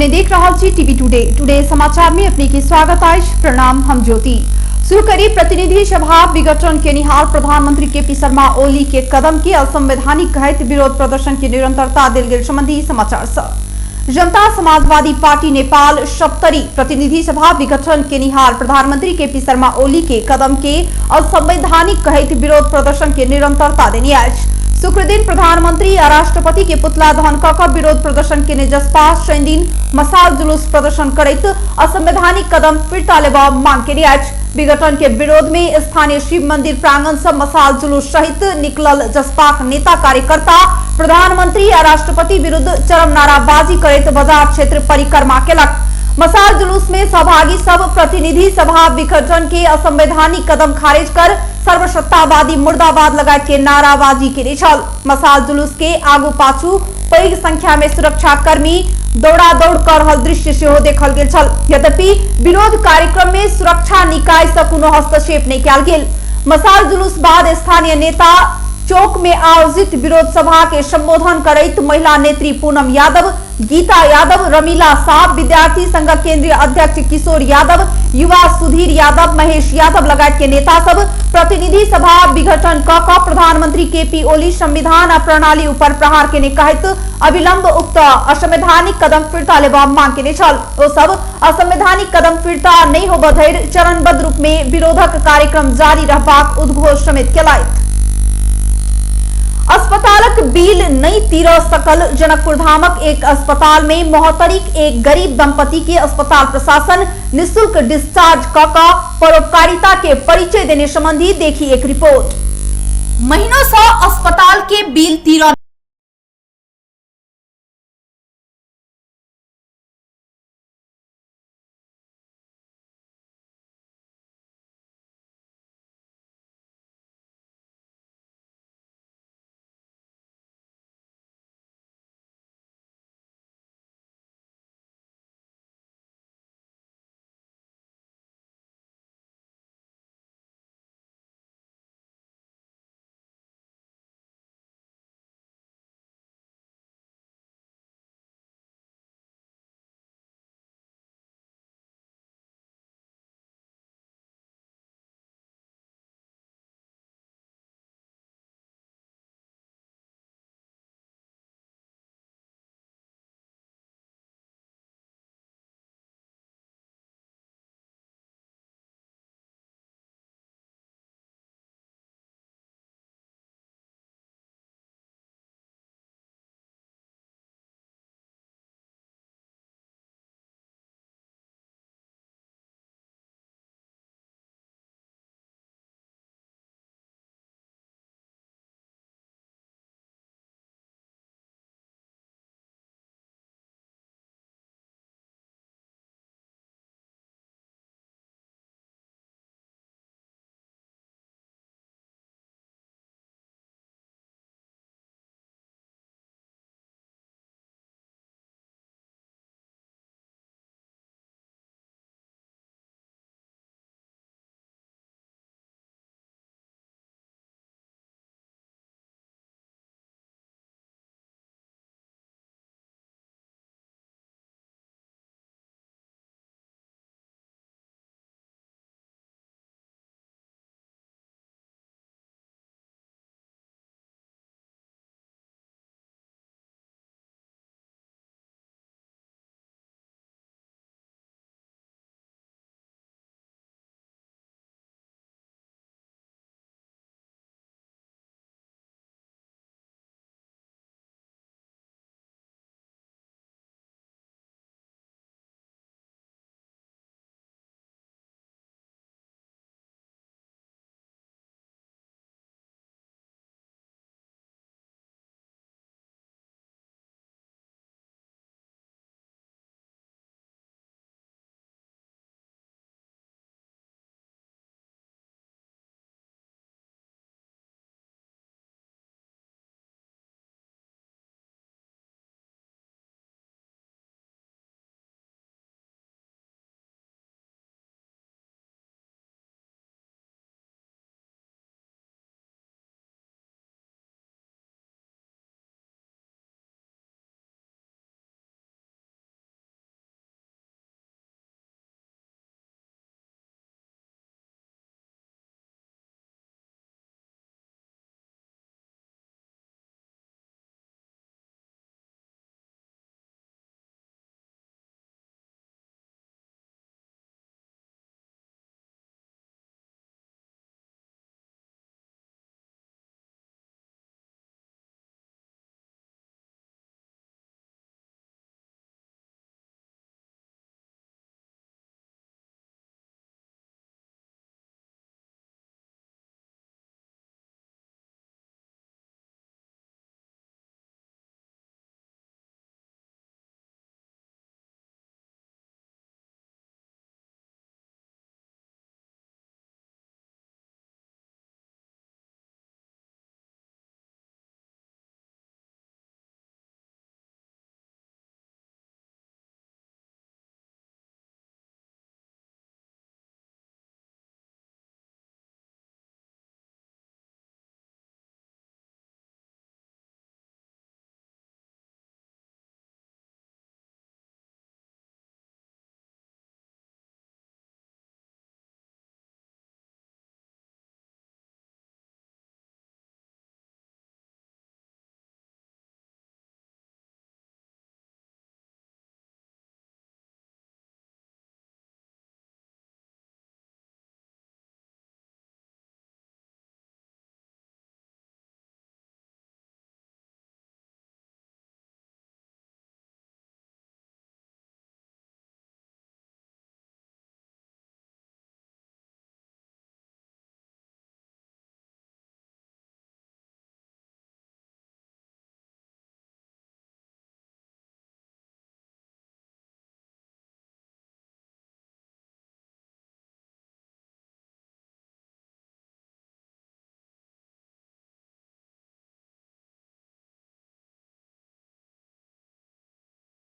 अपने देख रहा टीवी टुडे समाचार में अपने की स्वागत आज। प्रणाम, हम ज्योति। शुरू करी प्रतिनिधि सभा विघटन के निहाल प्रधानमंत्री केपी शर्मा ओली के कदम के असंवैधानिक कहत विरोध प्रदर्शन की निरंतरता दिल गेल संबंधी समाचार जनता समाजवादी पार्टी नेपाल 70 प्रतिनिधि सभा विघटन के निहाल प्रधानमंत्री केपी शर्मा ओली के कदम के असंवैधानिक कहत विरोध प्रदर्शन की निरंतरता देनी आज। शुक्र दिन प्रधानमंत्री और राष्ट्रपति के पुतला दहन क विरोध प्रदर्शन के जसपा शनि दिन मसाल जुलूस प्रदर्शन करत असंवैधानिक कदम फिरता लेवा मांग के आज। विघटन के विरोध में स्थानीय शिव मंदिर प्रांगण से मसाल जुलूस सहित निकलल जसपा नेता कार्यकर्ता प्रधानमंत्री और राष्ट्रपति विरुद्ध चरम नाराबाजी करत बाजार क्षेत्र परिक्रमा केलक। मसाल जुलूस में सहभागी सब प्रतिनिधि सभा विघटन के असंवैधानिक कदम खारिज कर सर्वसत्तावादी मुर्दाबाद लगाए के नाराबाजी के छल। मसाल जुलूस के आगू पाछू पैघ संख्या में सुरक्षा कर्मी दौड़ा दौड़ कर रहल दृश्य से देखल गेल छल। यद्यपि विरोध कार्यक्रम में सुरक्षा निकाय से कोनो हस्तक्षेप नहीं किया गेल। मसाल जुलूस बाद स्थानीय नेता चौक में आयोजित विरोध सभा के संबोधन करत महिला नेत्री पूनम यादव, गीता यादव, रमीला साहब, विद्यार्थी संघ केंद्रीय अध्यक्ष किशोर यादव, युवा सुधीर यादव, महेश यादव लगायत के नेता सब प्रतिनिधि सभा विघटन क प्रधानमंत्री केपी ओली संविधान और प्रणाली ऊपर प्रहार के कहत अविलंब उक्त असंवैधानिक कदम फिरता लेवा मांग के छल। ओ सब असंवैधानिक कदम फिरता नहीं होब धरि चरणबद्ध रूप में विरोधक कार्यक्रम जारी रहबाक उद्घोष समेत केलथि। अस्पतालक बिल नहीं तीर सकल जनकपुर धामक एक अस्पताल में मोहतरीक एक गरीब दंपति के अस्पताल प्रशासन निःशुल्क डिस्चार्ज क परोपकारिता के परिचय देने संबंधी देखी एक रिपोर्ट। महीनों से अस्पताल के बिल तीर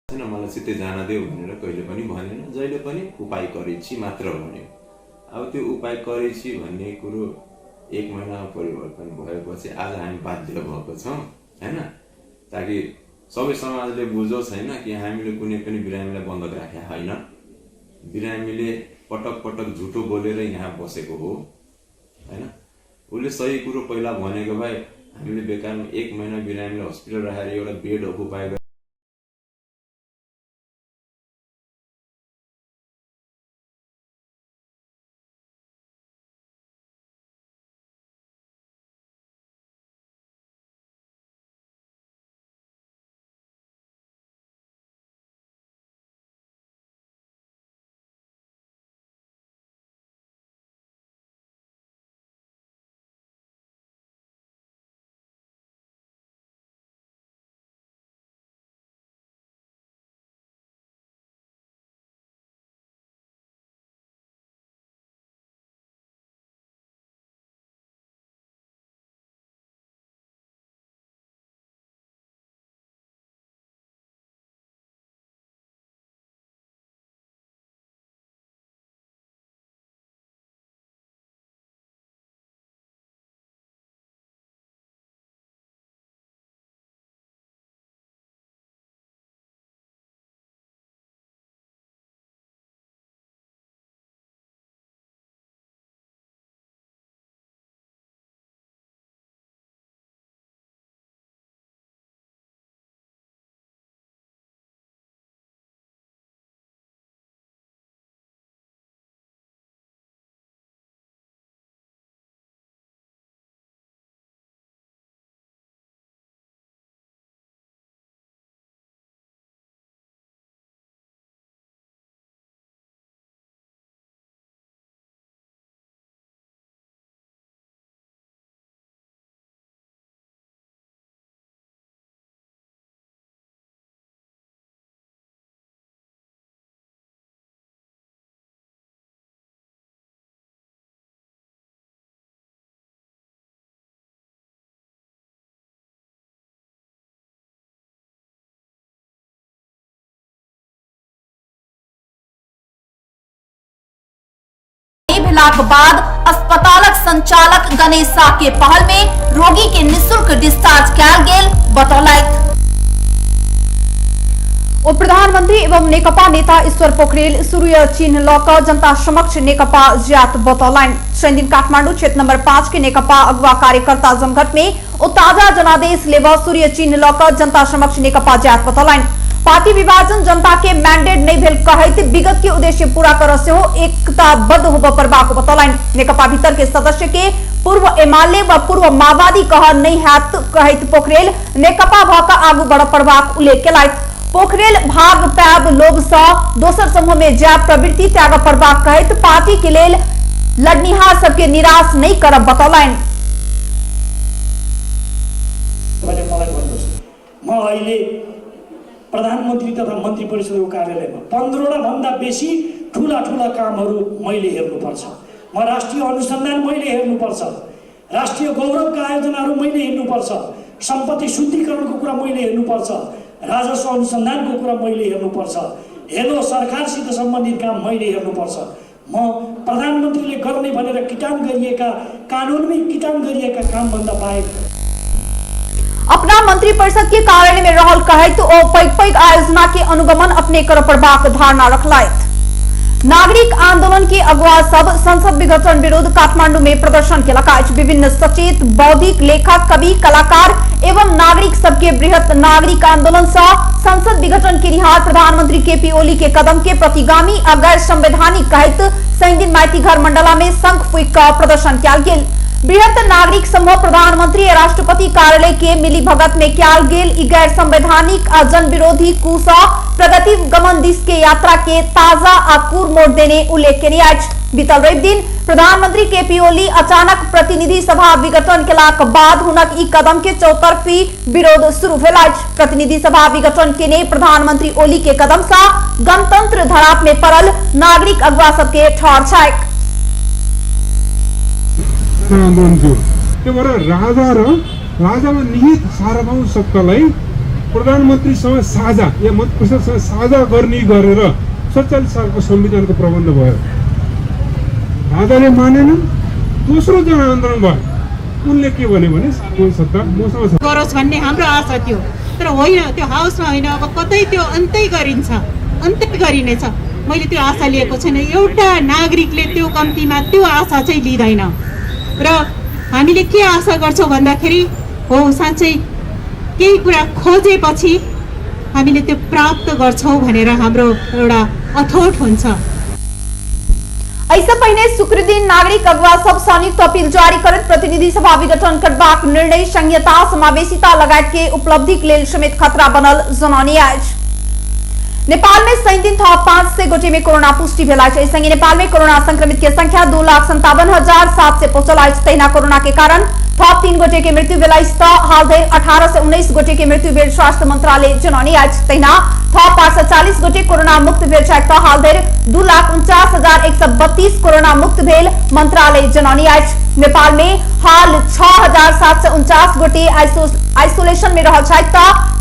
मलाई सिधै जान देऊ भनेर कहिले पनि भनेन, जहिले पनि उपाय गरेछि मात्र भन्यो। अब त्यो उपाय गरेछि भन्ने कुरो 1 महिनामा परिवर्तन भएपछि आज हामी बाध्य भएको छौँ हैन, ताकि सबै समाजले बुझोस् हैन कि हामीले कुनै पनि बिरामीलाई बन्धक राखेका होइन। बिरामीले पटक पटक झुटो बोलेर यहाँ बसेको हो हैन। उसले सही कुरो पहिला भनेको भए हामीले बेकारमा 1 महिना बिरामीलाई हस्पिटल राखेर एउटा बेड उपाय भेलाक बाद अस्पतालक संचालक गणेश शाह के पहल में रोगी के निःशुल्क डिस्चार्ज कयल गेल बतौलथि। उप प्रधानमंत्री एवं नेकपा नेता ईश्वर पोखरेल सूर्य चिन्ह लक जनता समक्ष नेकपा ज्यात बतौलन। 3 दिन काठमाडौँ क्षेत्र नंबर 5 के नेकपा अगुवा कार्यकर्ता जमघट में ताजा जनादेश लेव सूर्य चिन्ह लक जनता समक्ष नेकपा ज्यात बतौलन। पार्टी विभाजन जनता के मैंडेट नहीं भेल कहते विगत के उद्देश्य पूरा कर से हो एकताबद्ध होब परबाको बतौलन। नेकपा भीतर के सदस्य के पूर्व एमाले व पूर्व माओवादी कह नहीं हैत कहत पोखरेल नेकपा भका आगू बढ़ परबाक उल्लेख केलथि। पोखरेल भाग पैब लोभ सँ दोसर समूह में जाब प्रवृत्ति त्याग परबाक कहत पार्टी के लेल लड़निहार सबके निराश नहीं करब बतौलन। प्रधानमन्त्री तथा मन्त्री परिषदको कार्यालयमा 15वटा भन्दा बेसी ठूला ठूला कामहरू मैले हेर्नुपर्छ। म राष्ट्रिय अनुसन्धान मैले हेर्नुपर्छ, राष्ट्रिय गौरवका आयोजनाहरू मैले हेर्नुपर्छ, सम्पत्ति शुद्धिकरणको कुरा मैले हेर्नुपर्छ, राजस्व अनुसन्धानको कुरा मैले हेर्नुपर्छ, हेलो सरकारसित सम्बन्धित काम मैले हेर्नुपर्छ। म प्रधानमन्त्रीले गर्ने भनेर किटान गरिएका कानुनमै किटान गरिएका काम भन्दा बाहेक अपना मंत्री परिषद के कार्यालय में रहल कहत ओ पैघ आयोजना के अनुगमन अपने कर परबाक धारणा रखलथि। नागरिक आंदोलन के अगुवा सब संसद विघटन विरोध काठमांडू में प्रदर्शन केलक। विभिन्न सचेत बौद्धिक लेखक कवि कलाकार एवं नागरिक सबके बृहत नागरिक आंदोलन से संसद विघटन के निहार प्रधानमंत्री केपी ओली के कदम के प्रतिगामी आ गैर संवैधानिक कहत 3 दिन माइती घर मंडला में शंख फूंक प्रदर्शन कयल गेल। बृहत नागरिक समूह प्रधानमंत्री राष्ट्रपति कार्यालय के मिली भगत में कयल गेल गैर संवैधानिक आ जन विरोधी कुसा प्रगति गमन दिश के यात्रा के ताजा आ कूर मोड़ देने उल्लेख केने अछि। बीतल रवि दिन प्रधानमंत्री केपी ओली अचानक प्रतिनिधि सभा विघटन केलाक बाद हुनक ई कदम के चौतरफी विरोध शुरू भेल अछि। प्रतिनिधि सभा विघटन केने प्रधानमंत्री ओली के कदम सँ गणतंत्र धराप में पड़ल नागरिक अगुवा सबके ठहर छैक। आन्दोलन थियो त्यो भएर राजा र राजामा निहित सार्वभौम सत्तालाई प्रधानमन्त्रीसँग साझा या मन्त्री परिषदसँग साझा गर्ने गरेर 47 सालको संविधानको प्रबन्ध भयो। राजाले मानेन, दोस्रो जनआन्दोलन भयो। उनले के भन्यो भने सार्वभौम सत्ता मसँग छ गरोस् भन्ने हाम्रो आशा थियो, तर होइन, त्यो हाउसमा होइन, अब कतै त्यो अन्तै गरिन्छ, अन्तै गरिनेछ। मैले त्यो आशा लिएको छैन। एउटा नागरिकले त्यो कम्तीमा त्यो आशा चाहिँ लिँदैन। र हामीले के आशा गर्छौँ भन्दाखेरि हो साँच्चै केही कुरा खोजेपछि हामीले त्यो प्राप्त गर्छौँ भनेर हाम्रो एउटा अथोट हुन्छ। ऐसा पहिने शुक्रदिन नागरिक अगुवा सब संयुक्त अपील जारी करत प्रतिनिधि सभा विघटन करबाक निर्णय संहिता समावेशिता लगायत के उपलब्धि के लेल समेत खतरा बनल जनानी आज। नेपाल में 3 दिन थप 500 गोटे में कोरोना पुष्टि भेला है। संगे नेपाल में कोरोना संक्रमित की संख्या 2,57,700 पहुंचल है। तैना कोरोना के कारण थप 3 गोटे के मृत्यु भेला हाल धरि 1819 गोटे के मृत्यु भेल स्वास्थ्य मंत्रालय जनौनी आज। तैना थप 540 गोटे कोरोना मुक्त भेल हाल धरि 2,49,132 कोरोना मुक्त भेल मंत्रालय जनौनी आज। नेपाल में हाल 6,749 गोटे आइसोलेशन में रह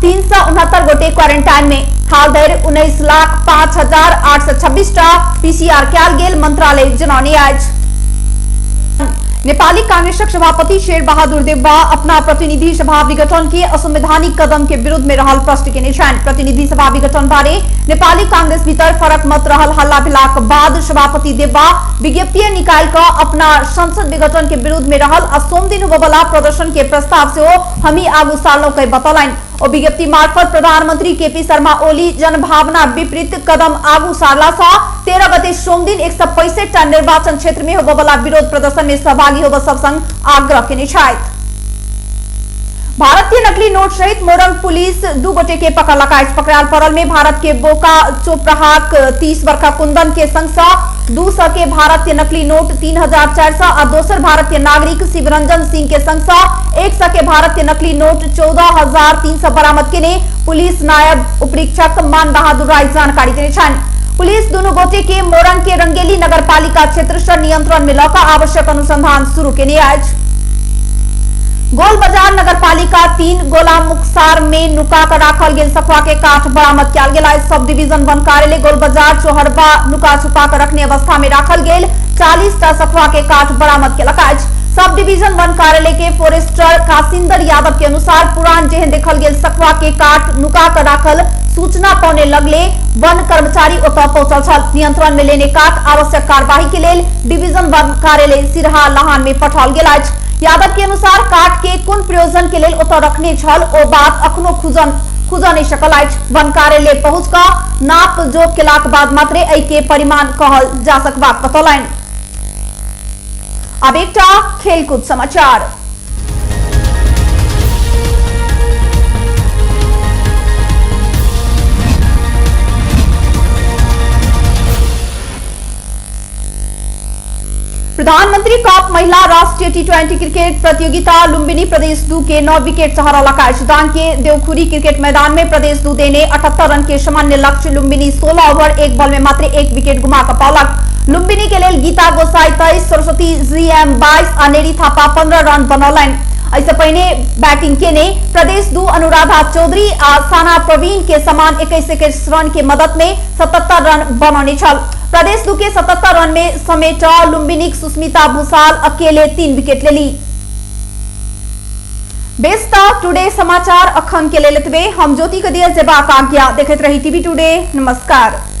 369 गोटे क्वारेंटाइन में हाल धरि 19,05,826 पीसीआर कैल गेल मंत्रालय जनौनी आज। नेपाली कांग्रेसक सभापति शेर बहादुर देउवा अपना प्रतिनिधि सभा विघटन के असंवैधानिक कदम के विरोध में रहल प्रश्न के निशान। प्रतिनिधि सभा विघटन बारे नेपाली कांग्रेस भीतर फरक मत रहल हल्ला भिलाक बाद सभापति देउवा विज्ञप्ति निकाल का अपना संसद विघटन के विरोध में रहल सोम दिन होबला प्रदर्शन के प्रस्ताव से हो हमी आगू सालनो के बतौलन। और विज्ञप्ति मार्फत प्रधानमंत्री केपी शर्मा ओली जनभावना विपरीत कदम आगू सारला सा 13 गते सोम दिन 165 निर्वाचन क्षेत्र में होबला विरोध प्रदर्शन में सहभागी होब सब संग आग्रह के निशायत। भारतीय नकली नोट सहित मोरंग पुलिस 2 गोटे के पकड़ लगाइस। पकड़ाल परल में भारत के बोका चोपराहाक 30 वर्ष कुंदन के संग 200 के भारतीय नकली नोट 3,400 और दोसर भारतीय नागरिक शिवरंजन सिंह के संग 100 के भारतीय नकली नोट 14,300 बरामद के ने पुलिस नायब उपरीक्षक मान बहादुर राय जानकारी देने छन्। पुलिस दोनों गोटे के मोरंग के रंगेली नगर पालिका क्षेत्र से नियंत्रण में लौका आवश्यक अनुसंधान शुरू के लिए आज। गोल बाजार नगर पालिका 3 गोला मुक्सार में नुका कर राखल गेल सखुआ के काठ बरामद किया गेल। सब डिवीजन वन कार्यालय गोल बाजार चोहरबा नुका छुपा कर रखने अवस्था में राखल गेल 40 टा सखुआ के काठ बरामद केलक आज। सब डिवीजन वन कार्यालय के फॉरेस्टर कासिंदर यादव के अनुसार पुरान जेहन देखल गेल सखुआ के काठ नुका कर राखल सूचना पौने लगले वन कर्मचारी ओतऽ पहुंचल छल। नियंत्रण में लेने काठ आवश्यक कार्यवाही के लेल डिवीजन वन कार्यालय सिरहा लाहान में पठाओल गेल अछि। यादव के अनुसार काठ के कोन प्रयोजन के लेल ओतऽ रखने छल ओ बात अखनो खुज नहीं सकल अछि। वन कार्यालय पहुंच कऽ नाप जोख केलाक बाद मात्र एहि के परिमाण कहल जा सकबाक बतौलनि। अब एकटा खेलकूद समाचार। प्रधानमंत्री कप महिला राष्ट्रीय टी20 क्रिकेट प्रतियोगिता लुम्बिनी प्रदेश 2 के 9 विकेट सहारा लगा। सुदान के देवखुरी क्रिकेट मैदान में प्रदेश 2 ने 78 रन के सामान्य लक्ष्य लुम्बिनी 16 ओवर 1 बॉल में मात्र 1 विकेट गुमा कर पौलक। लुम्बिनी के लिए गीता गोसाई 23, सरस्वती जीएम 22 और नेरी थापा 15 रन बनौलन। ऐसे पहले बैटिंग के ने प्रदेश 2 अनुराधा चौधरी और साना प्रवीण के समान 21 रन के मदद में 77 रन बनौने छल। प्रदेश 2 के 77 रन में समेट लुम्बिनी सुस्मिता भूसाल अकेले 3 विकेट ले ली। बेस्ट टुडे समाचार अखन के लिए हम ज्योति कदिया जेबाक आज्ञा देखते रही टीवी टुडे। नमस्कार।